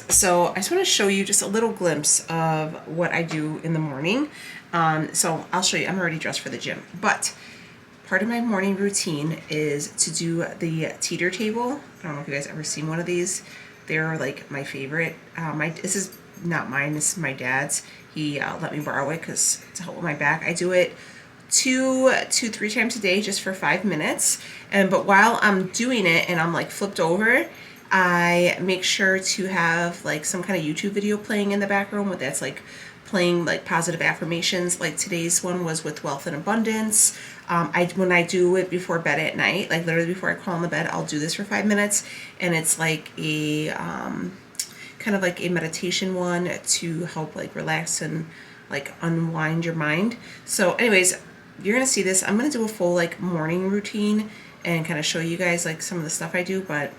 So I just want to show you just a little glimpse of what I do in the morning. So I'll show you. I'm already dressed for the gym, but part of my morning routine is to do the teeter table. I don't know if you guys ever seen one of these. They're like my favorite. This is not mine. This is my dad's. He let me borrow it because to help with my back. I do it two, 3 times a day just for 5 minutes. But while I'm doing it and I'm like flipped over, I make sure to have like some kind of YouTube video playing in the background that's like playing like positive affirmations. Like today's one was with wealth and abundance. When I do it before bed at night, like literally before I crawl in the bed, I'll do this for 5 minutes, and it's like a kind of like a meditation one to help like relax and like unwind your mind. So anyways, you're gonna see this. I'm gonna do a full like morning routine and kind of show you guys like some of the stuff I do, but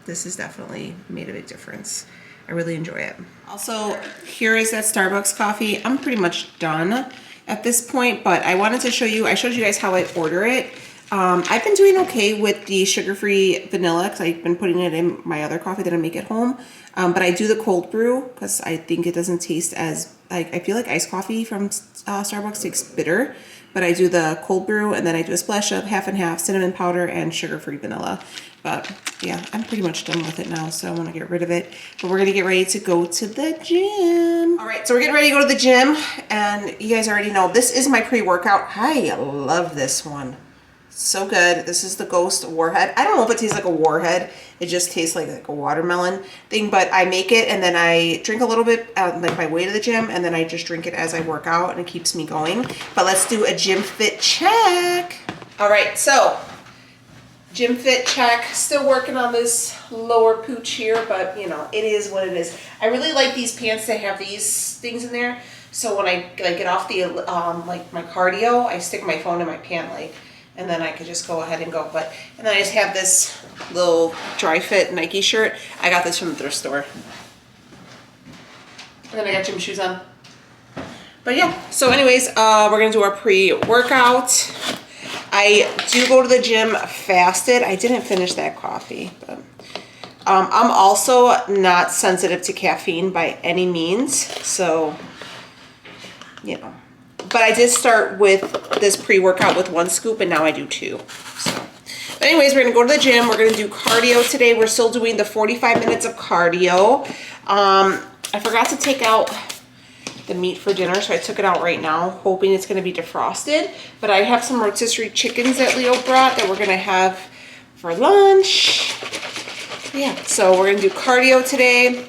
this has definitely made a big difference. I really enjoy it. Also, here is that Starbucks coffee. I'm pretty much done at this point, but I wanted to show you, I showed you guys how I order it. I've been doing okay with the sugar-free vanilla because I've been putting it in my other coffee that I make at home. But I do the cold brew because I think it doesn't taste as, like, I feel like iced coffee from Starbucks tastes bitter. But I do the cold brew, and then I do a splash of half and half cinnamon powder and sugar-free vanilla. But yeah, I'm pretty much done with it now, so I want to get rid of it. But we're gonna get ready to go to the gym. All right, so we're getting ready to go to the gym, and you guys already know this is my pre-workout. I love this one. So good. This is the Ghost Warhead. I don't know if it tastes like a warhead. It just tastes like a watermelon thing, but I make it and then I drink a little bit like my way to the gym, and then I just drink it as I work out, and it keeps me going. But let's do a gym fit check. All right, so gym fit check. Still working on this lower pooch here, but you know, it is what it is. I really like these pants that have these things in there. So when I like get off the like my cardio, I stick my phone in my pant leg, and then I could just go ahead and go. And then I just have this little dry fit Nike shirt. I got this from the thrift store. And then I got gym shoes on. But yeah, so anyways, we're gonna do our pre-workout. I do go to the gym fasted. I didn't finish that coffee, but I'm also not sensitive to caffeine by any means. So, you know. But I did start with this pre-workout with 1 scoop, and now I do 2. So, but anyways, we're gonna go to the gym. We're gonna do cardio today. We're still doing the 45 minutes of cardio. I forgot to take out the meat for dinner, so I took it out right now, hoping it's gonna be defrosted. But I have some rotisserie chickens that Leo brought that we're gonna have for lunch. Yeah, so we're gonna do cardio today.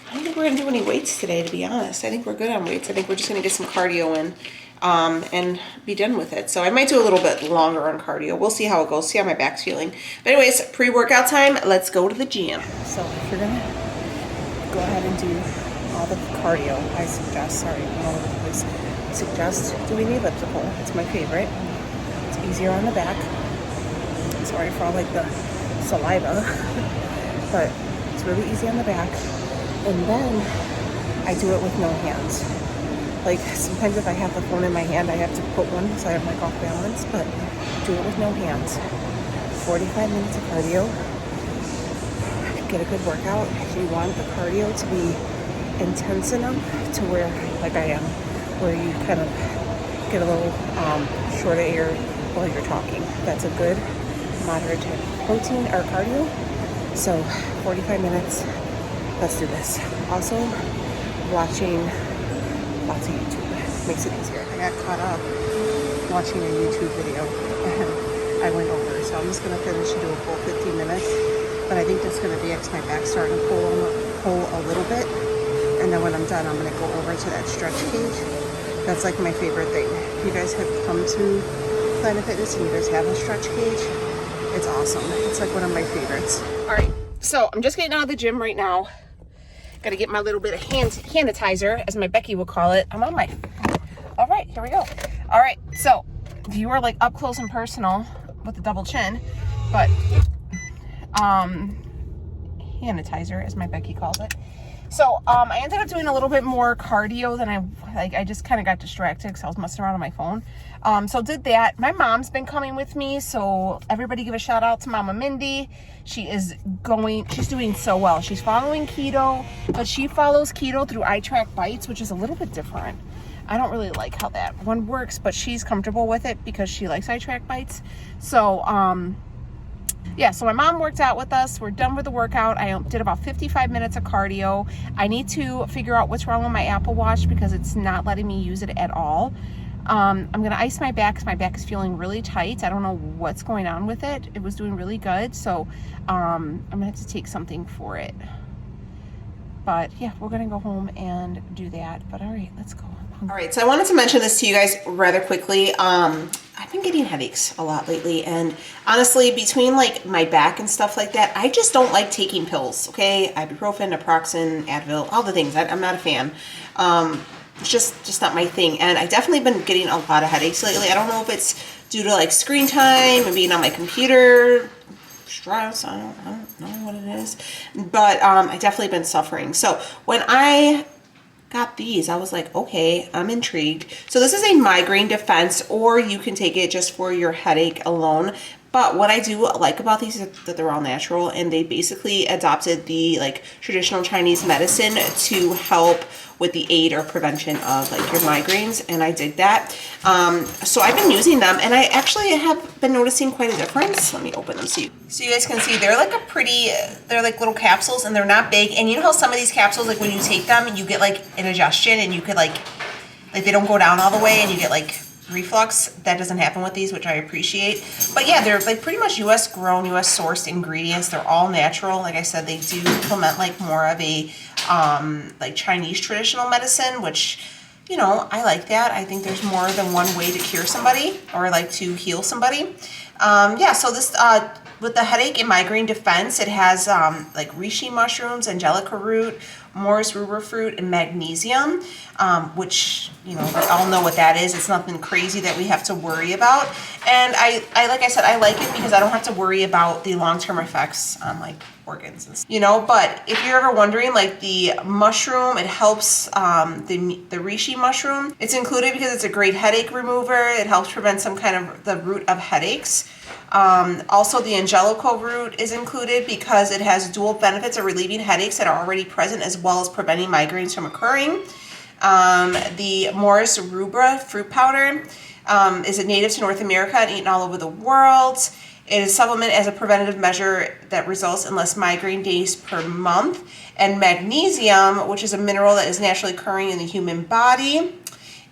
I don't think we're gonna do any weights today, to be honest. I think we're good on weights. I think we're just gonna get some cardio in and be done with it. So I might do a little bit longer on cardio. We'll see how it goes, see how my back's feeling. But anyways, pre-workout time, let's go to the gym. So if you're gonna go ahead and do all the cardio, I suggest, sorry, I'm all over the place, suggest doing the elliptical. It's my favorite. It's easier on the back. Sorry for all like the saliva, but it's really easy on the back. And then I do it with no hands. Like sometimes if I have the phone in my hand, I have to put one so I have like off balance, but do it with no hands. 45 minutes of cardio. Get a good workout. You want the cardio to be intense enough to where, like I am, where you kind of get a little short of air while you're talking. That's a good moderate type of protein or cardio. So 45 minutes, let's do this. Also, watching lots of YouTube makes it easier. I got caught up watching a YouTube video and I went over, so I'm just gonna finish and do a full 15 minutes. But I think that's gonna be it because my back's starting to pull a little bit. And then when I'm done, I'm gonna go over to that stretch cage. That's like my favorite thing. If you guys have come to Planet Fitness and you guys have a stretch cage, it's awesome. It's like one of my favorites. All right, so I'm just getting out of the gym right now. Got to get my little bit of hand sanitizer, as my Becky will call it. I'm on my, all right, here we go. All right, so you are like up close and personal with the double chin, but sanitizer, as my Becky calls it. So I ended up doing a little bit more cardio than I just kind of got distracted because I was messing around on my phone. So did that. My mom's been coming with me, so everybody give a shout out to Mama Mindy. She's doing so well. She's following keto, but she follows keto through iTrack Bites, which is a little bit different. I don't really like how that one works, but she's comfortable with it because she likes iTrack Bites. So yeah, so my mom worked out with us. We're done with the workout. I did about 55 minutes of cardio. I need to figure out what's wrong with my Apple Watch because it's not letting me use it at all. I'm gonna ice my back because my back is feeling really tight. I don't know what's going on with it. It was doing really good, so I'm gonna have to take something for it. But yeah, we're gonna go home and do that. But all right, let's go. All right, so I wanted to mention this to you guys rather quickly. I've been getting headaches a lot lately, and honestly, between like my back and stuff like that, I just don't like taking pills, okay? Ibuprofen, naproxen, Advil, all the things. I'm not a fan. It's just not my thing, and I definitely been getting a lot of headaches lately. I don't know if it's due to like screen time and being on my computer, stress, I don't know what it is, but I definitely been suffering. So when I got these, I was like, okay, I'm intrigued. So this is a migraine defense, or you can take it just for your headache alone. But what I do like about these is that they're all natural, and they basically adopted the like traditional Chinese medicine to help with the aid or prevention of like your migraines, and I dig that. So I've been using them, and I actually have been noticing quite a difference. Let me open them so you guys can see. They're like they're like little capsules, and they're not big. And you know how some of these capsules, like when you take them, you get like indigestion, and you could like they don't go down all the way, and you get like reflux. That doesn't happen with these, which I appreciate. But yeah, they're like pretty much US grown, US sourced ingredients. They're all natural. Like I said, they do implement like more of a like Chinese traditional medicine, which, you know, I like that. I think there's more than one way to cure somebody or like to heal somebody. Yeah, so this with the headache and migraine defense, it has like reishi mushrooms, angelica root, Morris rubra fruit, and magnesium, which, you know, we all know what that is. It's nothing crazy that we have to worry about. And I like I said, I like it because I don't have to worry about the long-term effects on like organs and stuff, you know. But if you're ever wondering, like the mushroom, it helps, the reishi mushroom, it's included because it's a great headache remover. It helps prevent some kind of the root of headaches. Also, the angelica root is included because it has dual benefits of relieving headaches that are already present as well as preventing migraines from occurring. The Morris rubra fruit powder is a native to North America and eaten all over the world. It is a supplement as a preventative measure that results in less migraine days per month. And magnesium, which is a mineral that is naturally occurring in the human body.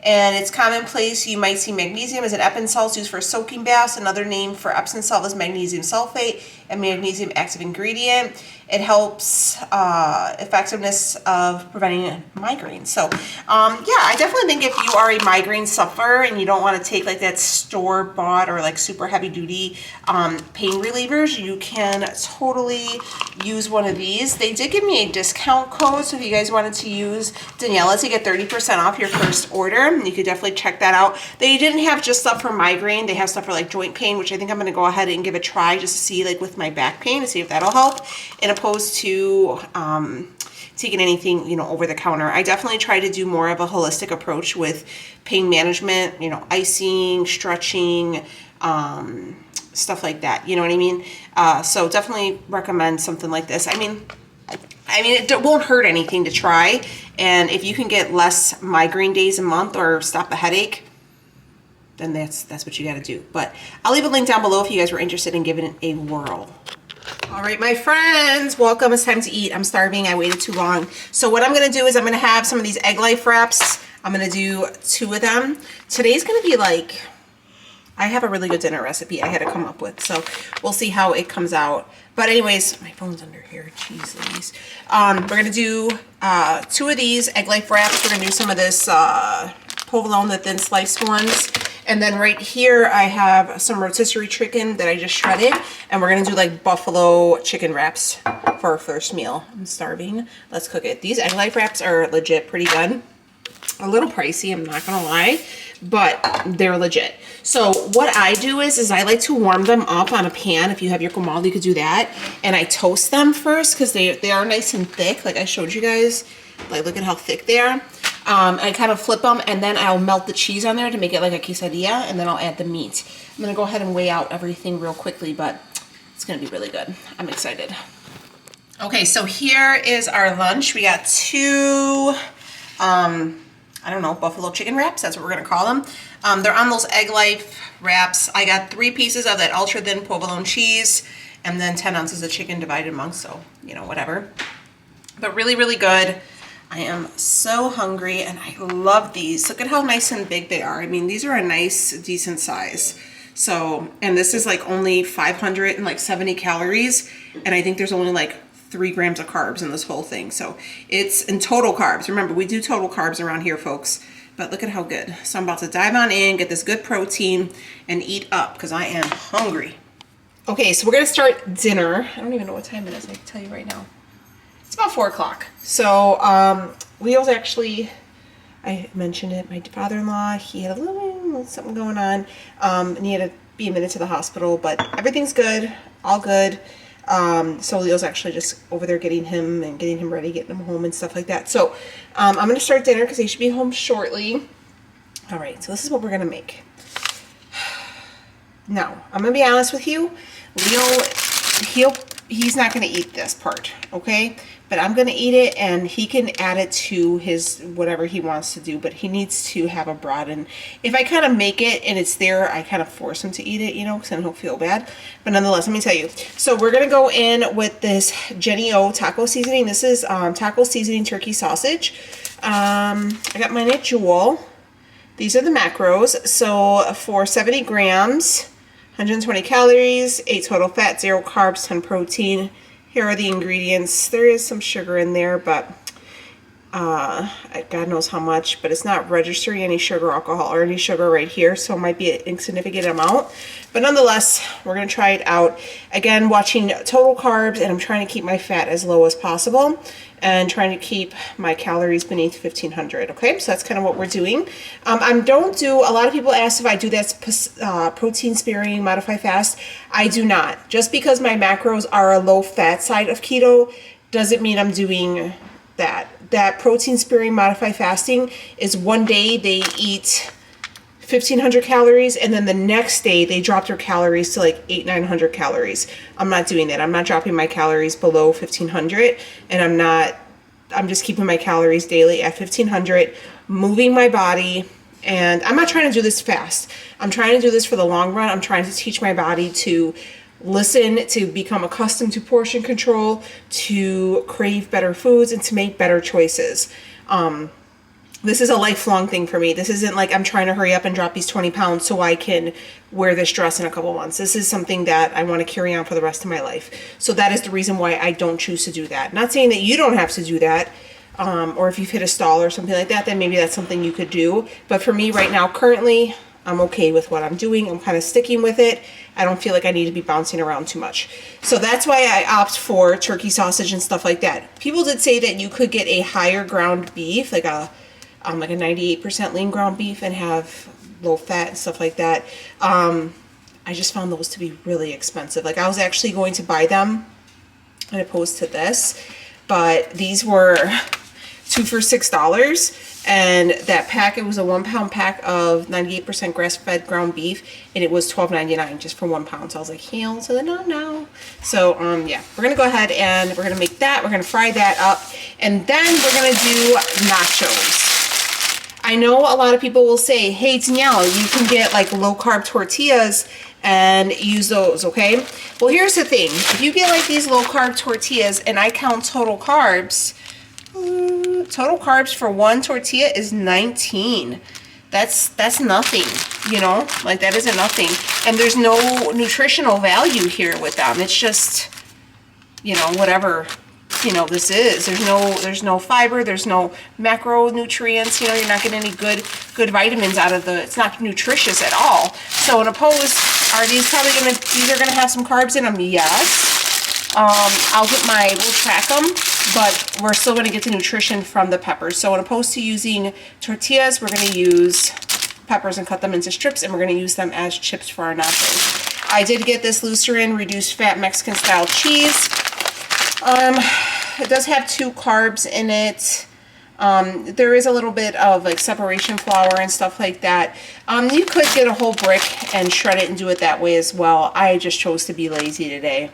And it's commonplace. You might see magnesium as an Epsom salt used for soaking baths. Another name for Epsom salt is magnesium sulfate, a magnesium active ingredient. It helps effectiveness of preventing migraines. So yeah, I definitely think if you are a migraine sufferer and you don't want to take like that store-bought or like super heavy-duty pain relievers, you can totally use one of these. They did give me a discount code, so if you guys wanted to use Daniela to get 30% off your first order, you could definitely check that out. They didn't have just stuff for migraine. They have stuff for like joint pain, which I think I'm going to go ahead and give a try just to see like with my back pain to see if that'll help, and opposed to taking anything, you know, over the counter. I definitely try to do more of a holistic approach with pain management, you know, icing, stretching, stuff like that, you know what I mean? So definitely recommend something like this. I mean, I mean, it won't hurt anything to try. And if you can get less migraine days a month or stop the headache, then that's what you got to do. But I'll leave a link down below if you guys were interested in giving it a whirl. All right, my friends, welcome. It's time to eat. I'm starving. I waited too long. So what I'm going to do is I'm going to have some of these egg life wraps. I'm going to do 2 of them. Today's going to be like, I have a really good dinner recipe I had to come up with. So we'll see how it comes out. But anyways, my phone's under here. Jeez Louise. We're going to do 2 of these egg life wraps. We're going to do some of this provolone, the thin sliced ones. And then right here, I have some rotisserie chicken that I just shredded. And we're going to do like buffalo chicken wraps for our first meal. I'm starving. Let's cook it. These egg life wraps are legit pretty good. A little pricey, I'm not going to lie, but they're legit. So what I do is I like to warm them up on a pan. If you have your comal, you could do that. And I toast them first because they are nice and thick. Like I showed you guys. Like, look at how thick they are. I kind of flip them, and then I'll melt the cheese on there to make it like a quesadilla, and then I'll add the meat. I'm going to go ahead and weigh out everything real quickly, but it's going to be really good. I'm excited. Okay, so here is our lunch. We got 2, I don't know, buffalo chicken wraps. That's what we're going to call them. They're on those egg life wraps. I got 3 pieces of that ultra thin provolone cheese, and then 10 ounces of chicken divided amongst, so, you know, whatever. But really, really good. I am so hungry, and I love these. Look at how nice and big they are. I mean, these are a nice, decent size. So, and this is like only 570 calories, and I think there's only like 3 grams of carbs in this whole thing. So it's in total carbs. Remember, we do total carbs around here, folks. But look at how good. So I'm about to dive on in, get this good protein, and eat up because I am hungry. Okay, so we're gonna start dinner. I don't even know what time it is. I can tell you right now. It's about 4 o'clock. So Leo's actually, I mentioned it, my father-in-law, he had a little something going on, and he had to be admitted to the hospital, but everything's good, all good. So Leo's actually just over there getting him ready, getting him home and stuff like that. So I'm going to start dinner because he should be home shortly. All right, so this is what we're going to make. Now, I'm going to be honest with you. Leo, he's not going to eat this part, okay? But I'm going to eat it, and he can add it to his whatever he wants to do, but he needs to have a broth. And if I kind of make it and it's there, I kind of force him to eat it, you know, because then he'll feel bad. But nonetheless, let me tell you. So we're going to go in with this Jenny O taco seasoning. This is taco seasoning turkey sausage. I got mine at Jewel. These are the macros. So for 70 grams, 120 calories, 8 total fat, 0 carbs, 10 protein. Here are the ingredients. There is some sugar in there, but God knows how much, but it's not registering any sugar, alcohol, or any sugar right here, so it might be an insignificant amount. But nonetheless, we're going to try it out. Again, watching total carbs, and I'm trying to keep my fat as low as possible and trying to keep my calories beneath 1,500, okay? So that's kind of what we're doing. A lot of people ask if I do that protein sparing, modify fast. I do not. Just because my macros are a low fat side of keto doesn't mean I'm doing that. That protein sparing, modify fasting is one day they eat 1,500 calories, and then the next day they drop their calories to like 800-900 calories. I'm not doing that. I'm not dropping my calories below 1,500, and I'm just keeping my calories daily at 1,500, moving my body. And I'm not trying to do this fast. I'm trying to do this for the long run. I'm trying to teach my body to listen, to become accustomed to portion control, to crave better foods, and to make better choices. This is a lifelong thing for me. This isn't like I'm trying to hurry up and drop these 20 pounds so I can wear this dress in a couple months. This is something that I want to carry on for the rest of my life. So that is the reason why I don't choose to do that. Not saying that you don't have to do that, or if you've hit a stall or something like that, then maybe that's something you could do. But for me right now, currently, I'm okay with what I'm doing. I'm kind of sticking with it. I don't feel like I need to be bouncing around too much. So that's why I opt for turkey sausage and stuff like that. People did say that you could get a higher ground beef, like a 98% lean ground beef, and have low fat and stuff like that. I just found those to be really expensive. Like, I was actually going to buy them as opposed to this, but these were 2 for $6. And that pack, it was a 1 pound pack of 98% grass-fed ground beef, and it was $12.99 just for 1 pound. So I was like, hell to the no. So yeah, we're gonna go ahead and we're gonna make that. We're gonna fry that up, and then we're gonna do nachos. I know a lot of people will say, hey Daniela, you can get like low carb tortillas and use those, okay? Well, here's the thing. If you get like these low carb tortillas and I count total carbs for one tortilla is 19. That's nothing, you know? Like that isn't nothing. And there's no nutritional value here with them. It's just, you know, whatever, you know, this is. There's no fiber, there's no macronutrients, you know, you're not getting any good vitamins out of it's not nutritious at all. So in opposed, are these these are gonna have some carbs in them? Yes. We'll track them, but we're still gonna get the nutrition from the peppers. So in opposed to using tortillas, we're gonna use peppers and cut them into strips, and we're gonna use them as chips for our nachos. I did get this Lucerne reduced fat Mexican style cheese. It does have 2 carbs in it. There is a little bit of like separation flour and stuff like that. You could get a whole brick and shred it and do it that way as well. I just chose to be lazy today.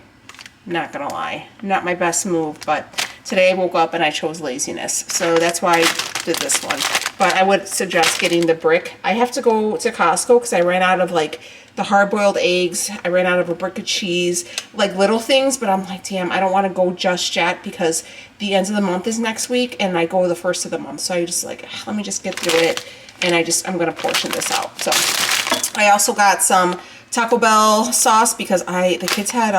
Not gonna lie, not my best move, but today I woke up and I chose laziness. So that's why I did this one. But I would suggest getting the brick. I have to go to Costco because I ran out of like the hard-boiled eggs. I ran out of a brick of cheese, like little things, but I'm like, damn, I don't want to go just yet because the end of the month is next week and I go the first of the month. So I just like, let me just get through it. And I'm going to portion this out. So I also got some Taco Bell sauce because the kids had,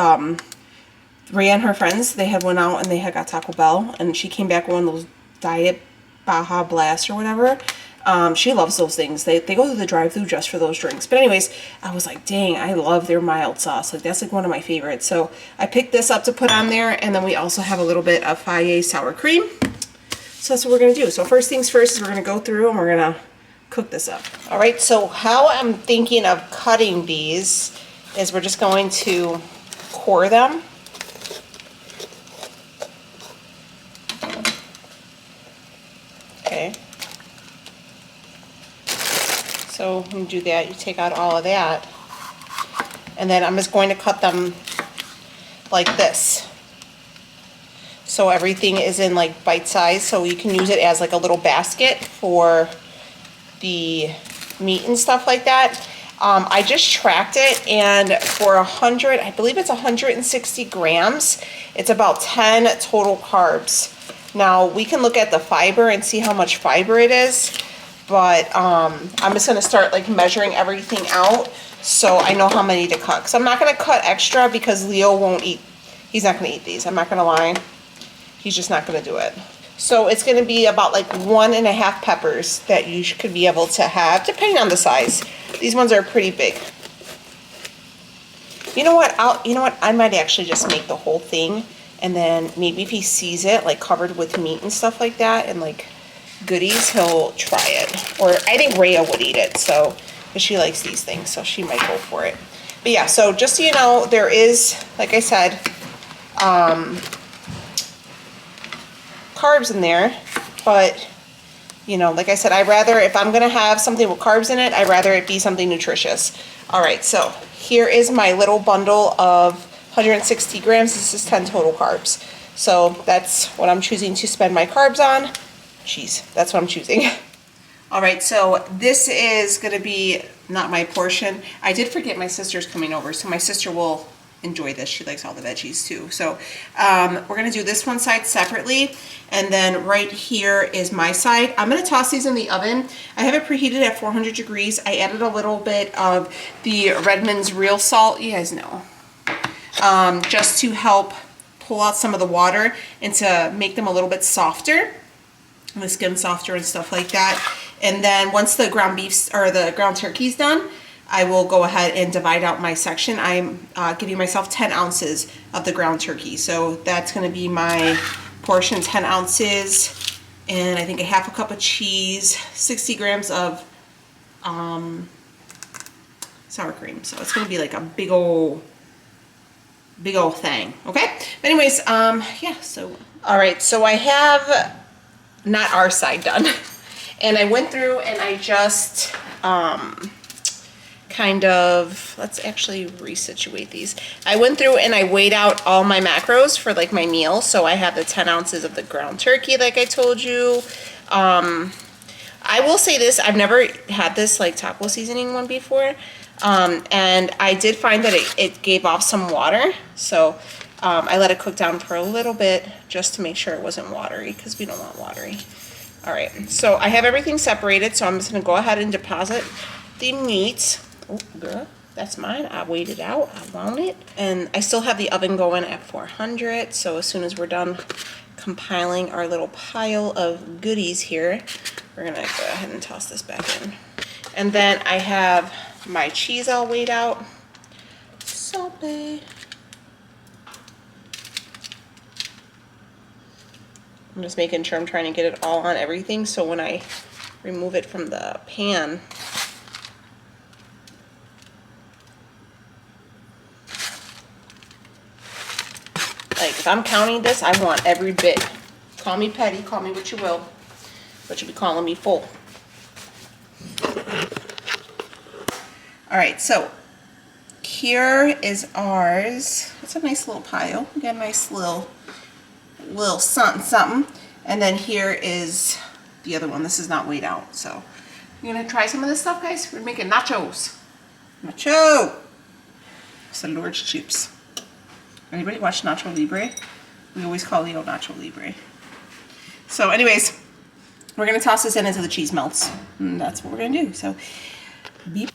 Rhea and her friends, they had went out and they had got Taco Bell, and she came back with one of those Diet Baja Blast or whatever. She loves those things. They go to the drive-thru just for those drinks. But anyways, I was like, dang, I love their mild sauce. Like that's like one of my favorites. So I picked this up to put on there, and then we also have a little bit of Fage sour cream. So that's what we're gonna do. So first things first is we're gonna go through and we're gonna cook this up. All right, so how I'm thinking of cutting these is we're just going to core them. Okay. So when you do that, you take out all of that. And then I'm just going to cut them like this. So everything is in like bite size, so you can use it as like a little basket for the meat and stuff like that. I just tracked it, and for 100, I believe it's 160 grams, it's about 10 total carbs. Now we can look at the fiber and see how much fiber it is, but I'm just gonna start like measuring everything out so I know how many to cut. Because I'm not gonna cut extra because Leo won't eat, he's not gonna eat these, I'm not gonna lie. He's just not gonna do it. So it's gonna be about like 1.5 peppers that you could be able to have, depending on the size. These ones are pretty big. You know what, I might actually just make the whole thing, and then maybe if he sees it like covered with meat and stuff like that and like goodies, he'll try it. Or I think Rhea would eat it, so, because she likes these things, so she might go for it. But yeah, so just so you know, there is, like I said, carbs in there, but you know, like I said, if I'm gonna have something with carbs in it, I'd rather it be something nutritious. All right, so here is my little bundle of 160 grams. This is 10 total carbs. So that's what I'm choosing to spend my carbs on. Cheese, that's what I'm choosing. All right, so this is gonna be not my portion. I did forget my sister's coming over, so my sister will enjoy this. She likes all the veggies too. So we're gonna do this one side separately, and then right here is my side. I'm gonna toss these in the oven. I have it preheated at 400 degrees. I added a little bit of the Redmond's real salt, you guys know, just to help pull out some of the water and to make them a little bit softer, and the skin softer and stuff like that. And then once the ground beef or the ground turkey's done, I will go ahead and divide out my section. I'm giving myself 10 ounces of the ground turkey. So that's gonna be my portion, 10 ounces, and I think a half a cup of cheese, 60 grams of sour cream. So it's gonna be like a big old thing, okay? But anyways, yeah, so. All right, so I have not our side done. And I went through and I just kind of, let's actually resituate these. I went through and I weighed out all my macros for like my meal. So I have the 10 ounces of the ground turkey, like I told you. I will say this, I've never had this like taco seasoning one before. And I did find that it gave off some water. So I let it cook down for a little bit just to make sure it wasn't watery, because we don't want watery. All right, so I have everything separated, so I'm just gonna go ahead and deposit the meat. Oh, girl, that's mine. I weighed it out. I want it. And I still have the oven going at 400, so as soon as we're done compiling our little pile of goodies here, we're gonna go ahead and toss this back in. And then I have my cheese all weighed out. Salty. I'm just making sure I'm trying to get it all on everything, so when I remove it from the pan, like if I'm counting this, I want every bit. Call me petty, call me what you will, but you'll be calling me full. All right, so here is ours. It's a nice little pile. We got a nice little something something. And then here is the other one. This is not weighed out. So you're gonna try some of this stuff, guys. We're making nachos. Nacho! It's the Lord's chips. Anybody watch Nacho Libre? We always call Leo Nacho Libre. So anyways, we're gonna toss this in until the cheese melts. And that's what we're gonna do. So beep.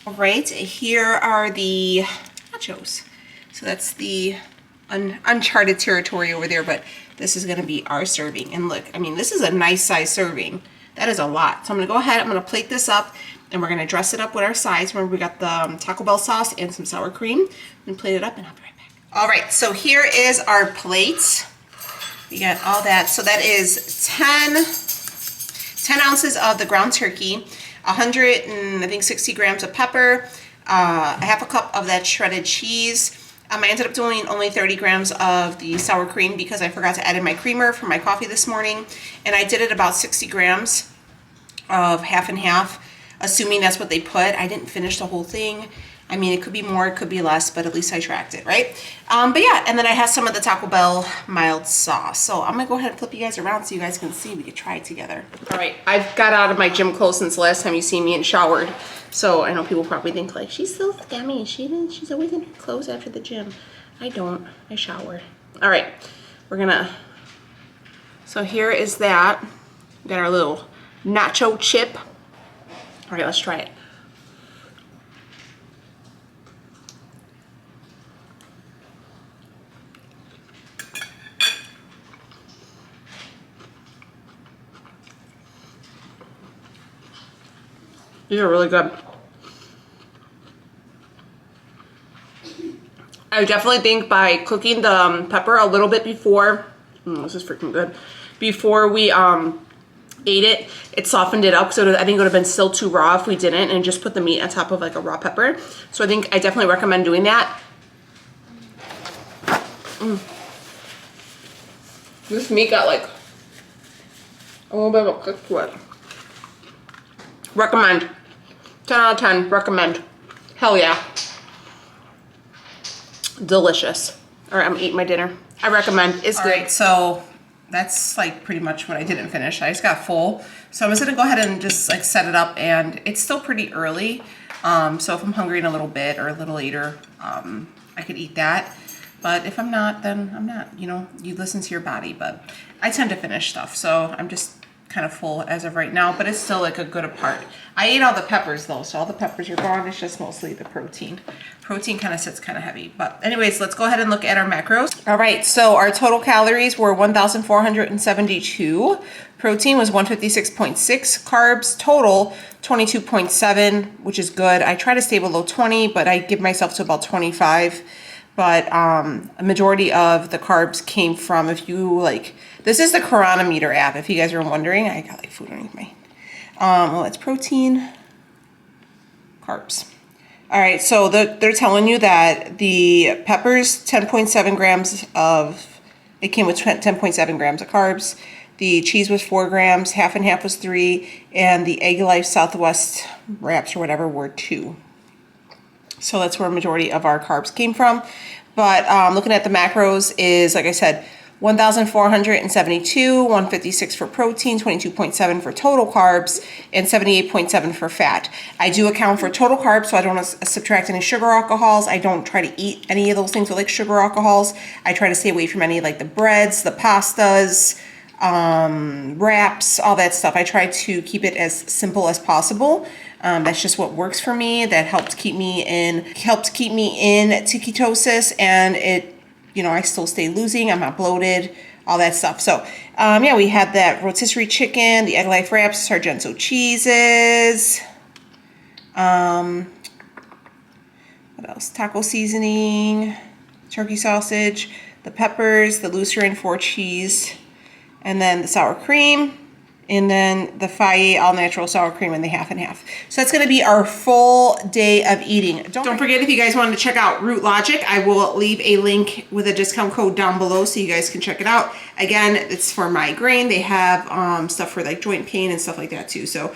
All right, here are the nachos. So that's the uncharted territory over there, but this is gonna be our serving. And look, I mean, this is a nice size serving. That is a lot. So I'm gonna go ahead, I'm gonna plate this up, and we're gonna dress it up with our sides. Remember, we got the Taco Bell sauce and some sour cream. And plate it up, and I'll be right back. All right, so here is our plate. We got all that. So that is 10 ounces of the ground turkey, 160 grams of pepper, a half a cup of that shredded cheese. I ended up doing only 30 grams of the sour cream because I forgot to add in my creamer for my coffee this morning. And I did it about 60 grams of half and half, assuming that's what they put. I didn't finish the whole thing. I mean, it could be more, it could be less, but at least I tracked it, right? But yeah, and then I have some of the Taco Bell mild sauce. So I'm gonna go ahead and flip you guys around so you guys can see. We can try it together. All right, I've got out of my gym clothes since the last time you see me and showered. So I know people probably think like, she's so scummy. She's always in her clothes after the gym. I don't, I shower. All right, we're gonna, so here is that. We got our little nacho chip. All right, let's try it. These are really good. I definitely think by cooking the pepper a little bit before, this is freaking good, before we ate it, it softened it up. So I think it would have been still too raw if we didn't and just put the meat on top of like a raw pepper. So I think I definitely recommend doing that. This meat got like a little bit of a cook to it. Recommend. 10 out of 10, recommend. Hell yeah. Delicious. All right, I'm eating my dinner. I recommend, it's good. All right, so that's like pretty much what I didn't finish. I just got full. So I'm just gonna go ahead and just like set it up, and it's still pretty early. So if I'm hungry in a little bit or a little later, I could eat that. But if I'm not, then I'm not, you know, you listen to your body, but I tend to finish stuff. So I'm just kind of full as of right now, but it's still like a good part. I ate all the peppers though, so all the peppers are gone. It's just mostly the protein. Protein kind of sits kind of heavy. But anyways, let's go ahead and look at our macros. All right, so our total calories were 1,472. Protein was 156.6. Carbs total 22.7, which is good. I try to stay below 20, but I give myself to about 25. But a majority of the carbs came from, if you like, this is the Cronometer app, if you guys are wondering. I got like food underneath my, well, it's protein, carbs. All right, so they're telling you that the peppers, 10.7 grams of, it came with 10.7 grams of carbs. The cheese was 4 grams, half and half was 3, and the Egg Life Southwest wraps or whatever were 2. So that's where a majority of our carbs came from. But looking at the macros is, like I said, 1,472, 156 for protein, 22.7 for total carbs, and 78.7 for fat. I do account for total carbs, so I don't subtract any sugar alcohols. I don't try to eat any of those things with like sugar alcohols. I try to stay away from any like the breads, the pastas, wraps, all that stuff. I try to keep it as simple as possible. That's just what works for me. That helps keep me in to ketosis, and it, you know, I still stay losing. I'm not bloated, all that stuff. So, yeah, we had that rotisserie chicken, the Egg Life wraps, Sargento cheeses. What else? Taco seasoning, turkey sausage, the peppers, the Lucerne 4 cheese, and then the sour cream, and then the Faye all natural sour cream and the half and half. So that's going to be our full day of eating. Don't forget, if you guys wanted to check out Root Logic, I will leave a link with a discount code down below so you guys can check it out. Again, it's for migraine. They have stuff for like joint pain and stuff like that too. So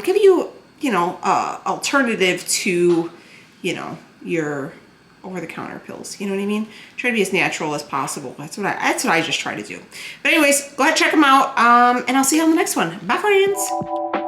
give you, you know, alternative to, you know, your over-the-counter pills. You know what I mean? Try to be as natural as possible. That's what I just try to do. But anyways, go ahead, check them out, and I'll see you on the next one. Bye, friends.